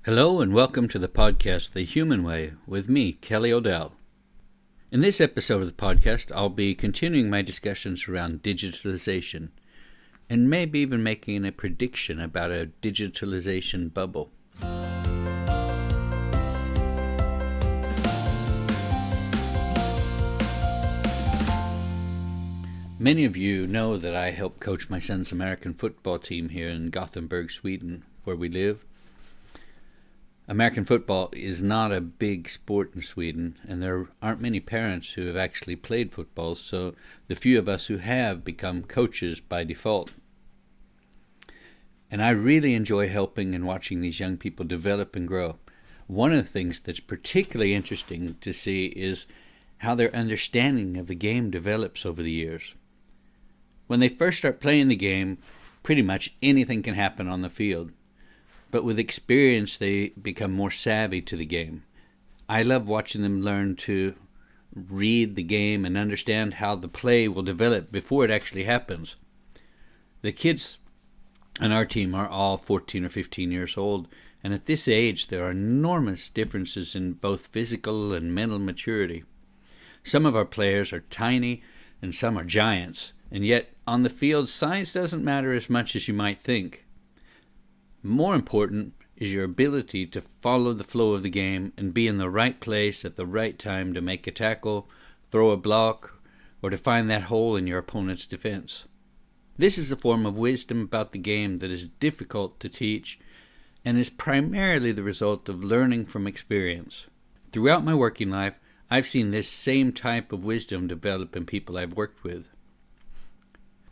Hello and welcome to the podcast The Human Way with me, Kelly O'Dell. In this episode of the podcast, I'll be continuing my discussions around digitalization and maybe even making a prediction about a digitalization bubble. Many of you know that I help coach my son's American football team here in Gothenburg, Sweden, where we live. American football is not a big sport in Sweden, and there aren't many parents who have actually played football, so the few of us who have become coaches by default. And I really enjoy helping and watching these young people develop and grow. One of the things that's particularly interesting to see is how their understanding of the game develops over the years. When they first start playing the game, pretty much anything can happen on the field. But with experience, they become more savvy to the game. I love watching them learn to read the game and understand how the play will develop before it actually happens. The kids on our team are all 14 or 15 years old, and at this age there are enormous differences in both physical and mental maturity. Some of our players are tiny and some are giants, and yet on the field size doesn't matter as much as you might think. More important is your ability to follow the flow of the game and be in the right place at the right time to make a tackle, throw a block, or to find that hole in your opponent's defense. This is a form of wisdom about the game that is difficult to teach and is primarily the result of learning from experience. Throughout my working life, I've seen this same type of wisdom develop in people I've worked with.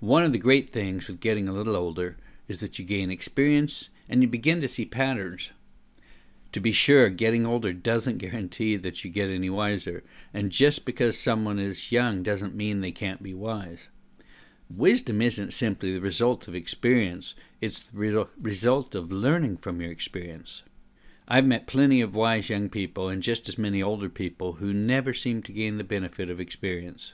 One of the great things with getting a little older is that you gain experience and you begin to see patterns. To be sure, getting older doesn't guarantee that you get any wiser, and just because someone is young doesn't mean they can't be wise. Wisdom isn't simply the result of experience, it's the result of learning from your experience. I've met plenty of wise young people and just as many older people who never seem to gain the benefit of experience.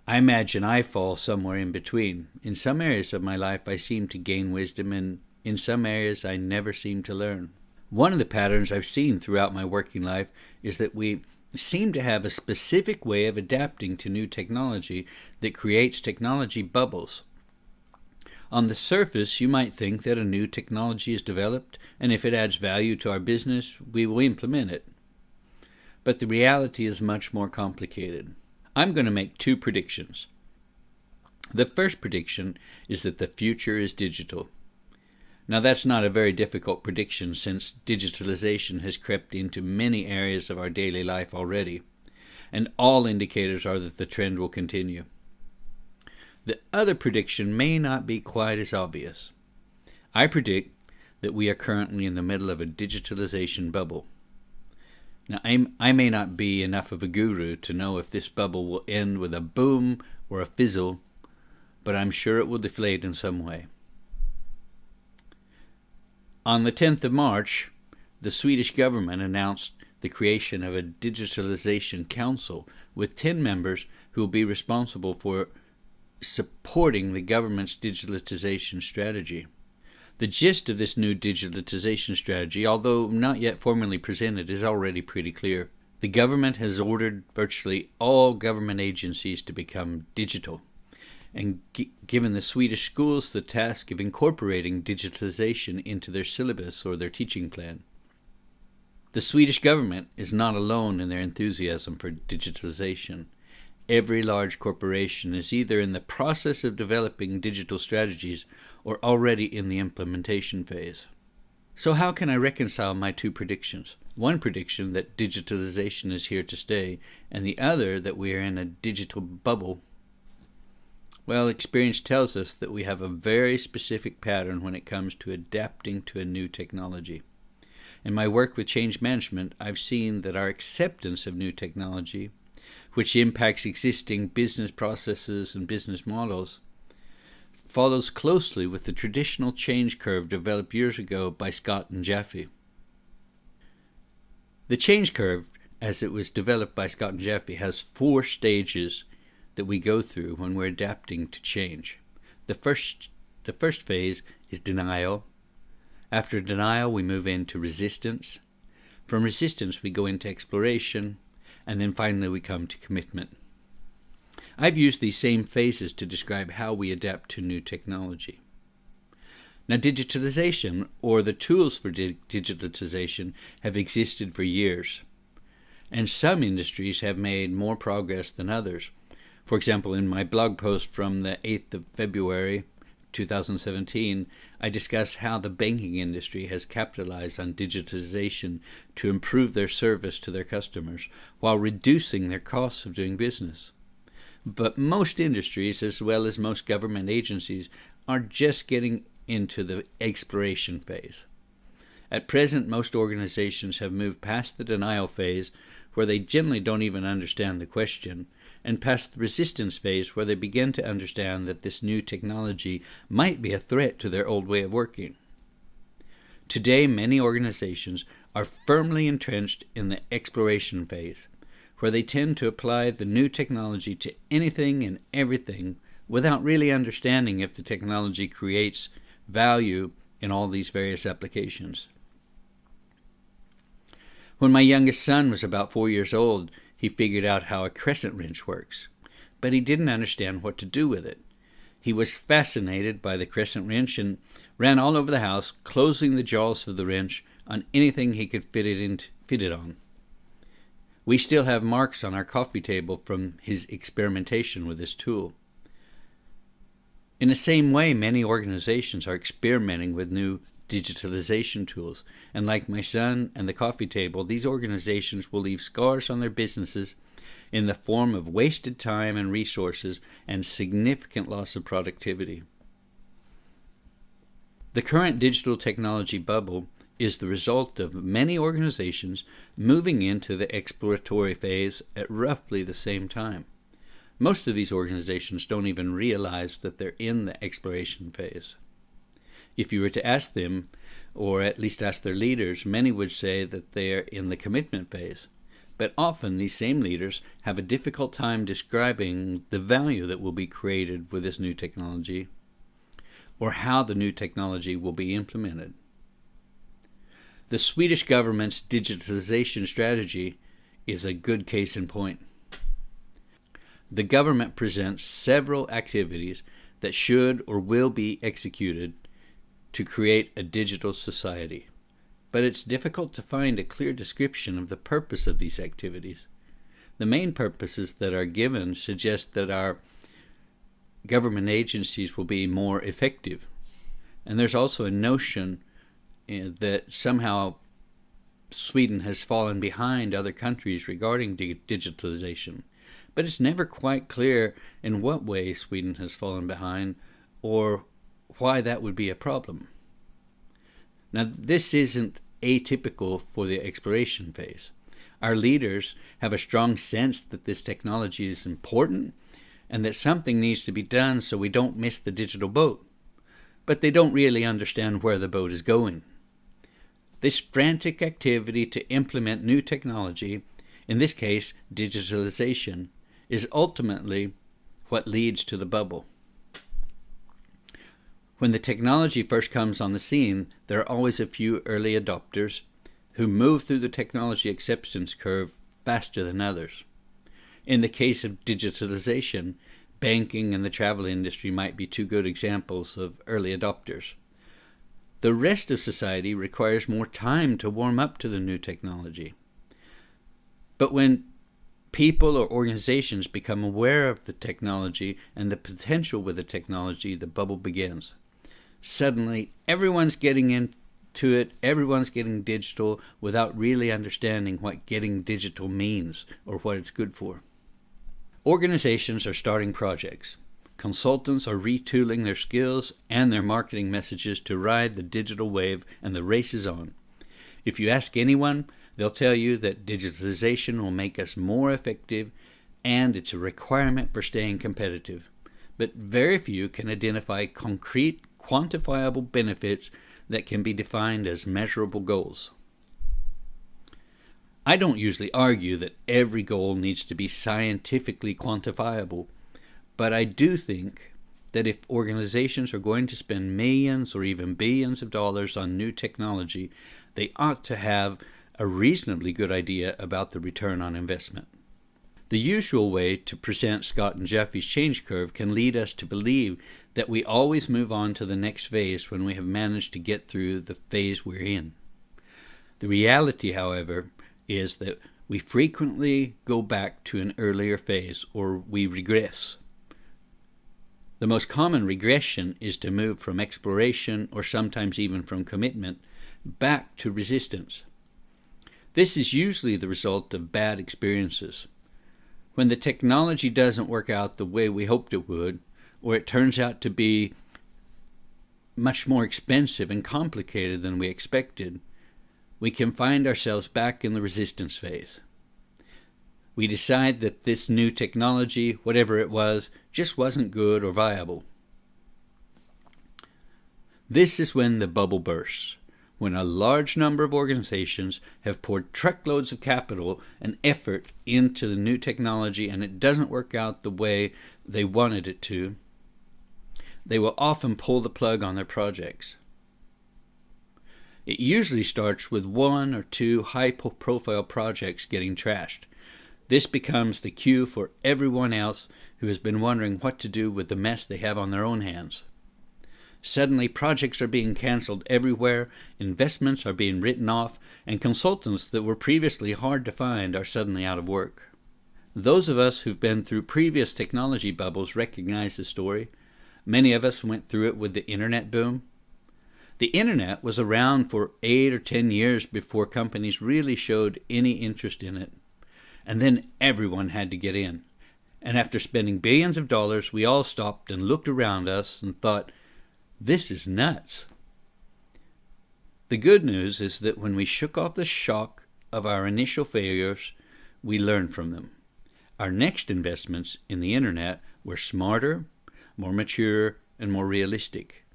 I imagine I fall somewhere in between. In some areas of my life I seem to gain wisdom, and in some areas I never seem to learn. One of the patterns I've seen throughout my working life is that we seem to have a specific way of adapting to new technology that creates technology bubbles. On the surface, you might think that a new technology is developed, and if it adds value to our business, we will implement it. But the reality is much more complicated. I'm going to make two predictions. The first prediction is that the future is digital. Now that's not a very difficult prediction since digitalization has crept into many areas of our daily life already, and all indicators are that the trend will continue. The other prediction may not be quite as obvious. I predict that we are currently in the middle of a digitalization bubble. Now, I may not be enough of a guru to know if this bubble will end with a boom or a fizzle, but I'm sure it will deflate in some way. On the 10th of March, the Swedish government announced the creation of a digitalization council with 10 members who will be responsible for supporting the government's digitalization strategy. The gist of this new digitalization strategy, although not yet formally presented, is already pretty clear. The government has ordered virtually all government agencies to become digital, and given the Swedish schools the task of incorporating digitalization into their syllabus or their teaching plan. The Swedish government is not alone in their enthusiasm for digitalization. Every large corporation is either in the process of developing digital strategies or already in the implementation phase. So how can I reconcile my two predictions? One prediction that digitalization is here to stay, and the other that we are in a digital bubble. Well, experience tells us that we have a very specific pattern when it comes to adapting to a new technology. In my work with change management, I've seen that our acceptance of new technology, which impacts existing business processes and business models, follows closely with the traditional change curve developed years ago by Scott and Jaffe. The change curve, as it was developed by Scott and Jaffe, has 4 stages that we go through when we're adapting to change. The first phase is denial, After denial, we move into resistance. From resistance, we go into exploration, and then finally we come to commitment. I've used these same phases to describe how we adapt to new technology. Now, digitalization, or the tools for digitalization, have existed for years, and some industries have made more progress than others. For example, in my blog post from the 8th of February 2017, I discuss how the banking industry has capitalized on digitalization to improve their service to their customers while reducing their costs of doing business. But most industries, as well as most government agencies, are just getting into the exploration phase. At present, most organizations have moved past the denial phase, where they generally don't even understand the question, and past the resistance phase, where they begin to understand that this new technology might be a threat to their old way of working. Today, many organizations are firmly entrenched in the exploration phase, where they tend to apply the new technology to anything and everything without really understanding if the technology creates value in all these various applications. When my youngest son was about 4 years old, he figured out how a crescent wrench works, but he didn't understand what to do with it. He was fascinated by the crescent wrench and ran all over the house, closing the jaws of the wrench on anything he could fit it on. We still have marks on our coffee table from his experimentation with this tool. In the same way, many organizations are experimenting with new digitalization tools, and like my son and the coffee table, these organizations will leave scars on their businesses in the form of wasted time and resources and significant loss of productivity. The current digital technology bubble is the result of many organizations moving into the exploratory phase at roughly the same time. Most of these organizations don't even realize that they're in the exploration phase. If you were to ask them, or at least ask their leaders, many would say that they are in the commitment phase. But often these same leaders have a difficult time describing the value that will be created with this new technology, or how the new technology will be implemented. The Swedish government's digitalization strategy is a good case in point. The government presents several activities that should or will be executed to create a digital society, but it's difficult to find a clear description of the purpose of these activities. The main purposes that are given suggest that our government agencies will be more effective, and there's also a notion that somehow Sweden has fallen behind other countries regarding digitalization. But it's never quite clear in what way Sweden has fallen behind or why that would be a problem. Now, this isn't atypical for the exploration phase. Our leaders have a strong sense that this technology is important and that something needs to be done so we don't miss the digital boat. But they don't really understand where the boat is going. This frantic activity to implement new technology, in this case digitalization, is ultimately what leads to the bubble. When the technology first comes on the scene, there are always a few early adopters who move through the technology acceptance curve faster than others. In the case of digitalization, banking and the travel industry might be two good examples of early adopters. The rest of society requires more time to warm up to the new technology. But when people or organizations become aware of the technology and the potential with the technology, the bubble begins. Suddenly, everyone's getting into it, everyone's getting digital without really understanding what getting digital means or what it's good for. Organizations are starting projects. Consultants are retooling their skills and their marketing messages to ride the digital wave, and the race is on. If you ask anyone, they'll tell you that digitalization will make us more effective and it's a requirement for staying competitive. But very few can identify concrete, quantifiable benefits that can be defined as measurable goals. I don't usually argue that every goal needs to be scientifically quantifiable, but I do think that if organizations are going to spend millions or even billions of dollars on new technology, they ought to have a reasonably good idea about the return on investment. The usual way to present Scott and Jeffy's change curve can lead us to believe that we always move on to the next phase when we have managed to get through the phase we're in. The reality, however, is that we frequently go back to an earlier phase, or we regress. The most common regression is to move from exploration, or sometimes even from commitment, back to resistance. This is usually the result of bad experiences. When the technology doesn't work out the way we hoped it would, or it turns out to be much more expensive and complicated than we expected, we can find ourselves back in the resistance phase. We decide that this new technology, whatever it was, just wasn't good or viable. This is when the bubble bursts, when a large number of organizations have poured truckloads of capital and effort into the new technology and it doesn't work out the way they wanted it to. They will often pull the plug on their projects. It usually starts with one or two high-profile projects getting trashed. This becomes the cue for everyone else who has been wondering what to do with the mess they have on their own hands. Suddenly, projects are being canceled everywhere, investments are being written off, and consultants that were previously hard to find are suddenly out of work. Those of us who've been through previous technology bubbles recognize the story. Many of us went through it with the internet boom. The internet was around for 8 or 10 years before companies really showed any interest in it. And then everyone had to get in. And after spending billions of dollars, we all stopped and looked around us and thought, this is nuts. The good news is that when we shook off the shock of our initial failures, we learned from them. Our next investments in the internet were smarter, more mature, and more realistic.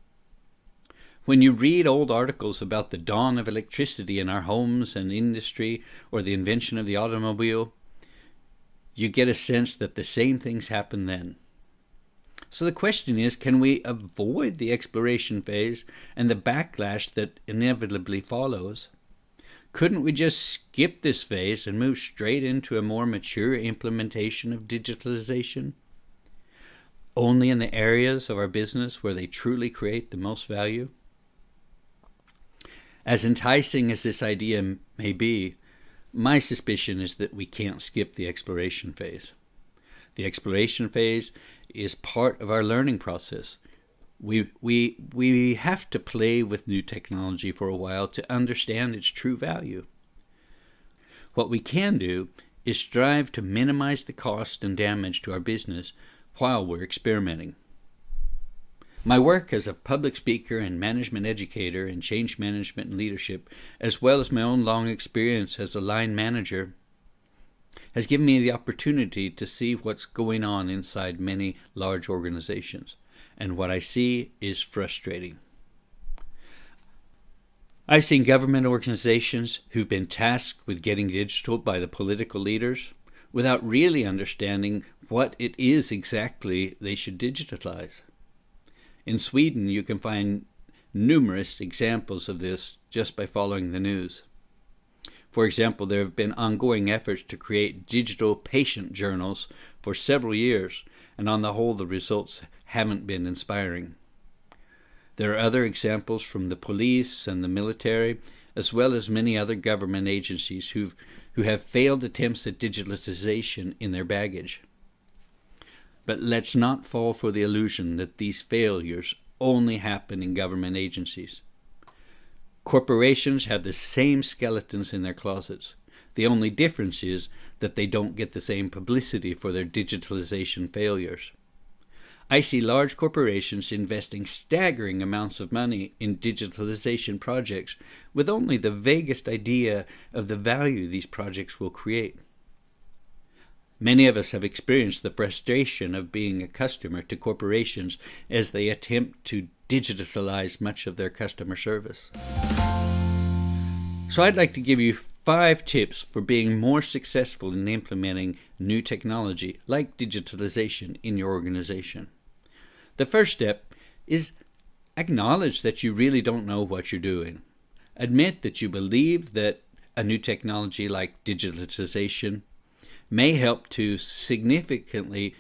When you read old articles about the dawn of electricity in our homes and industry, or the invention of the automobile, you get a sense that the same things happened then. So the question is, can we avoid the exploration phase and the backlash that inevitably follows? Couldn't we just skip this phase and move straight into a more mature implementation of digitalization? Only in the areas of our business where they truly create the most value? As enticing as this idea may be, my suspicion is that we can't skip the exploration phase. The exploration phase is part of our learning process. We have to play with new technology for a while to understand its true value. What we can do is strive to minimize the cost and damage to our business while we're experimenting. My work as a public speaker and management educator in change management and leadership, as well as my own long experience as a line manager, has given me the opportunity to see what's going on inside many large organizations. And what I see is frustrating. I've seen government organizations who've been tasked with getting digital by the political leaders without really understanding what it is exactly they should digitalize. In Sweden, you can find numerous examples of this just by following the news. For example, there have been ongoing efforts to create digital patient journals for several years, and on the whole, the results haven't been inspiring. There are other examples from the police and the military, as well as many other government agencies who have failed attempts at digitalization in their baggage. But let's not fall for the illusion that these failures only happen in government agencies. Corporations have the same skeletons in their closets. The only difference is that they don't get the same publicity for their digitalization failures. I see large corporations investing staggering amounts of money in digitalization projects with only the vaguest idea of the value these projects will create. Many of us have experienced the frustration of being a customer to corporations as they attempt to digitalize much of their customer service. So I'd like to give you 5 tips for being more successful in implementing new technology like digitalization in your organization. The first step is acknowledge that you really don't know what you're doing. Admit that you believe that a new technology like digitalization may help to significantly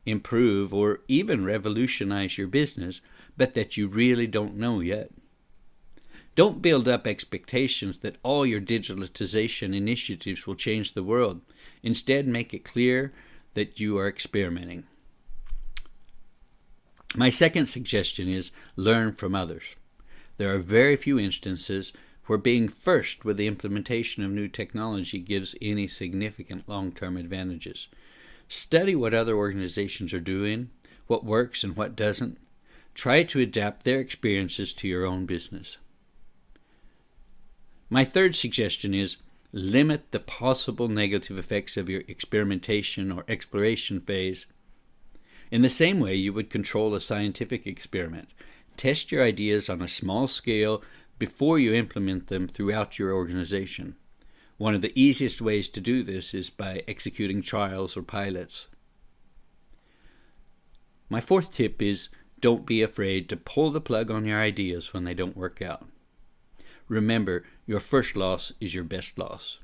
improve or even revolutionize your business, but that you really don't know yet. Don't build up expectations that all your digitalization initiatives will change the world. Instead, make it clear that you are experimenting. My second suggestion is learn from others. There are very few instances where being first with the implementation of new technology gives any significant long-term advantages. Study what other organizations are doing, what works and what doesn't. Try to adapt their experiences to your own business. My third suggestion is limit the possible negative effects of your experimentation or exploration phase. In the same way you would control a scientific experiment, test your ideas on a small scale before you implement them throughout your organization. One of the easiest ways to do this is by executing trials or pilots. My fourth tip is don't be afraid to pull the plug on your ideas when they don't work out. Remember, your first loss is your best loss.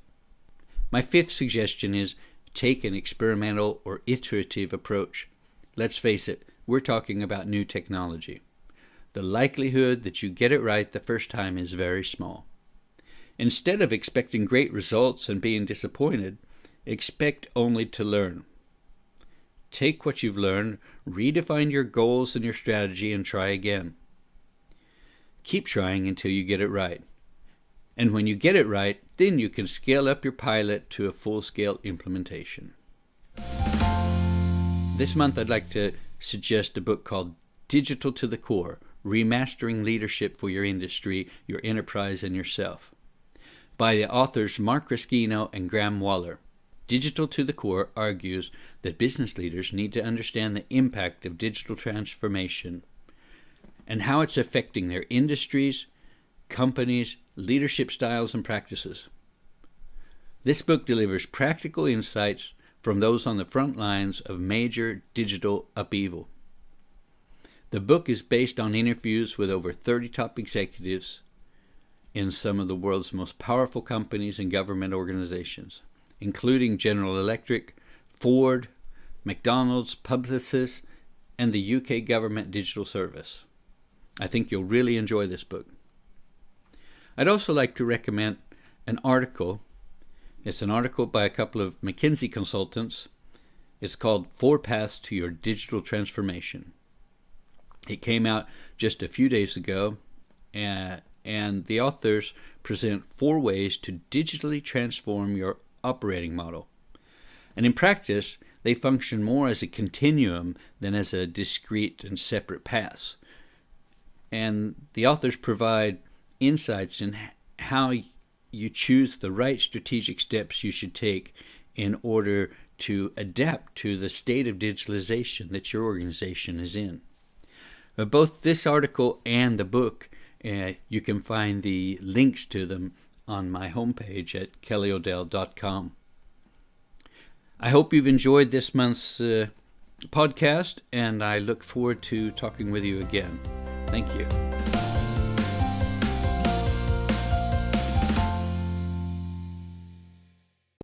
My fifth suggestion is take an experimental or iterative approach. Let's face it, we're talking about new technology. The likelihood that you get it right the first time is very small. Instead of expecting great results and being disappointed, expect only to learn. Take what you've learned, redefine your goals and your strategy, and try again. Keep trying until you get it right. And when you get it right, then you can scale up your pilot to a full-scale implementation. This month I'd like to suggest a book called Digital to the Core, Remastering Leadership for Your Industry, Your Enterprise, and Yourself, by the authors Mark Raskino and Graham Waller. Digital to the Core argues that business leaders need to understand the impact of digital transformation and how it's affecting their industries, companies, leadership styles, and practices. This book delivers practical insights from those on the front lines of major digital upheaval. The book is based on interviews with over 30 top executives in some of the world's most powerful companies and government organizations, including General Electric, Ford, McDonald's, Publicis, and the UK Government Digital Service. I think you'll really enjoy this book. I'd also like to recommend an article. It's an article by a couple of McKinsey consultants. It's called 4 Paths to Your Digital Transformation. It came out just a few days ago, and the authors present 4 ways to digitally transform your operating model. And in practice, they function more as a continuum than as a discrete and separate paths. And the authors provide insights in how you choose the right strategic steps you should take in order to adapt to the state of digitalization that your organization is in. Both this article and the book, you can find the links to them on my homepage at kellyodell.com. I hope you've enjoyed this month's podcast, and I look forward to talking with you again. Thank you.